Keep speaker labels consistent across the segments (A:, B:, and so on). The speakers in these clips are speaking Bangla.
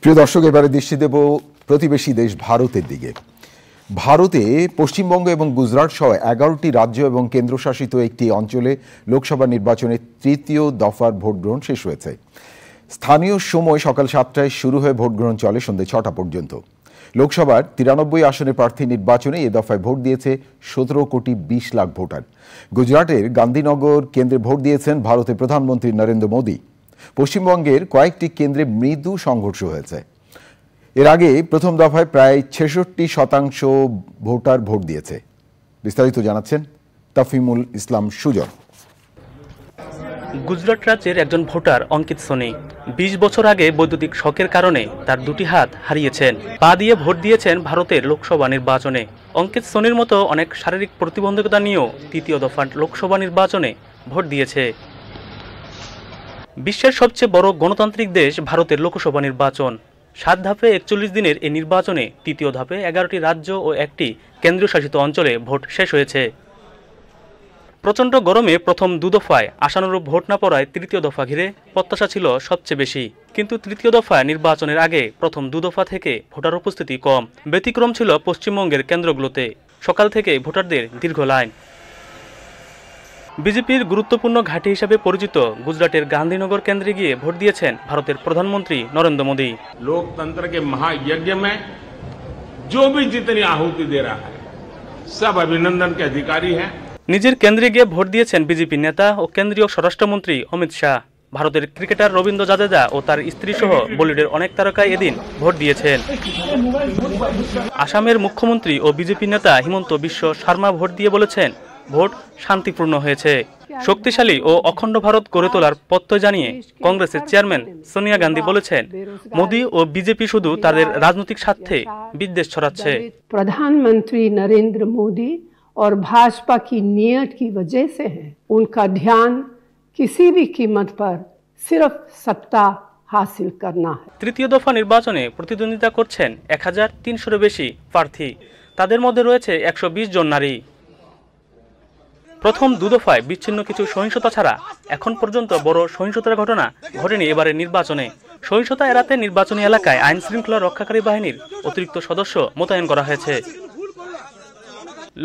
A: প্রিয় দর্শক, এবারে দৃষ্টি দেব প্রতিবেশী দেশ ভারতের দিকে। ভারতে পশ্চিমবঙ্গ এবং গুজরাট সহ 11টি রাজ্য এবং কেন্দ্রশাসিত একটি অঞ্চলে লোকসভা নির্বাচনের তৃতীয় দফার ভোট গ্রহণ শেষ হয়েছে। স্থানীয় সময় সকাল 7টায় শুরু হয়ে ভোট গ্রহণ চলে সন্ধ্যে 6টা পর্যন্ত। লোকসভার 93 আসনের প্রার্থী নির্বাচনে এ দফায় ভোট দিয়েছে 17 কোটি 20 লাখ ভোটার। গুজরাটের গান্ধীনগর কেন্দ্রে ভোট দিয়েছেন ভারতের প্রধানমন্ত্রী নরেন্দ্র মোদী। পশ্চিমবঙ্গের কয়েকটি কেন্দ্রে মৃদু সংঘর্ষ হয়েছে। এর আগে প্রথম দফায় প্রায় 66% ভোটার ভোট দিয়েছে। বিস্তারিত জানাচ্ছেন তাফিমুল ইসলাম সুজন।
B: গুজরাট রাজ্যের একজন ভোটার অঙ্কিত সোনি 20 বছর আগে বৈদ্যুতিক শকের কারণে তার দুটি হাত হারিয়েছেন। পা দিয়ে ভোট দিয়েছেন ভারতের লোকসভা নির্বাচনে। অঙ্কিত সোনির মতো অনেক শারীরিক প্রতিবন্ধকতা নিয়েও তৃতীয় দফার লোকসভা নির্বাচনে ভোট দিয়েছে। বিশ্বের সবচেয়ে বড় গণতান্ত্রিক দেশ ভারতের লোকসভা নির্বাচন। 7 ধাপে 41 দিনের এই নির্বাচনে তৃতীয় ধাপে 11টি রাজ্য ও একটি কেন্দ্রশাসিত অঞ্চলে ভোট শেষ হয়েছে। প্রচণ্ড গরমে প্রথম 2 দফায় আশানুরূপ ভোট না পড়ায় তৃতীয় দফা ঘিরে প্রত্যাশা ছিল সবচেয়ে বেশি। কিন্তু তৃতীয় দফায় নির্বাচনের আগে প্রথম 2 দফা থেকে ভোটার উপস্থিতি কম। ব্যতিক্রম ছিল পশ্চিমবঙ্গের কেন্দ্রগুলোতে। সকাল থেকে ভোটারদের দীর্ঘ লাইন। বিজেপির গুরুত্বপূর্ণ ঘাঁটি হিসেবে পরিচিত গুজরাটের গান্ধীনগর কেন্দ্রে গিয়ে ভোট দিয়েছেন ভারতের প্রধানমন্ত্রী নরেন্দ্র মোদী।
C: लोकतंत्र के महायज्ञ में जो भी जितनी आहुति दे रहा है सब अभिनंदन के अधिकारी हैं।
B: নিজের কেন্দ্রে গিয়ে ভোট দিয়েছেন বিজেপি নেতা ও কেন্দ্রীয় স্বরাষ্ট্রমন্ত্রী অমিত শাহ। ভারতের ক্রিকেটার রবীন্দ্র জাদেজা ও তার স্ত্রী সহ বলিউডের অনেক তারকাই এদিন ভোট দিয়েছেন। আসামের মুখ্যমন্ত্রী ও বিজেপি নেতা হিমন্ত বিশ্ব শর্মা ভোট দিয়ে বলেছেন, ভোট শান্তিপূর্ণ হয়েছে। শক্তিশালী ও অখণ্ড ভারত গড়ে তোলার প্রত্যয় জানিয়ে কংগ্রেসের চেয়ারম্যান সোনিয়া গান্ধী বলেছেন, মোদী ও বিজেপি শুধু তাদের রাজনৈতিক স্বার্থে বিদ্বেষ ছড়াচ্ছে।
D: प्रधानमंत्री नरेंद्र मोदी और भाजपा की नीयत की वजह से है। उनका ध्यान किसी भी कीमत पर सिर्फ सत्ता हासिल करना है।
B: তৃতীয় দফা নির্বাচনে প্রতিদ্বন্দ্বিতা করছেন 1300-এর বেশি প্রার্থী। তাদের মধ্যে রয়েছে 120 জন নারী। প্রথম 2 দফায় বিচ্ছিন্ন কিছু সহিংসতা ছাড়া এখন পর্যন্ত বড় সহিংসতার ঘটনা ঘটেনি এবারের নির্বাচনে। সহিংসতা এড়াতে নির্বাচনী এলাকায় আইন শৃঙ্খলা রক্ষাকারী বাহিনীর অতিরিক্ত সদস্য মোতায়েন করা হয়েছে।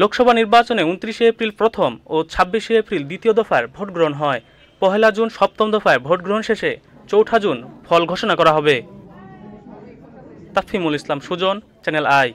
B: লোকসভা নির্বাচনে 29 এপ্রিল প্রথম ও 26 এপ্রিল দ্বিতীয় দফার ভোট গ্রহণ হয়। 1 জুন সপ্তম দফায় ভোট গ্রহণ শেষে 4 জুন ফল ঘোষণা করা হবে। তাফিমুল ইসলাম সুজন, চ্যানেল আই।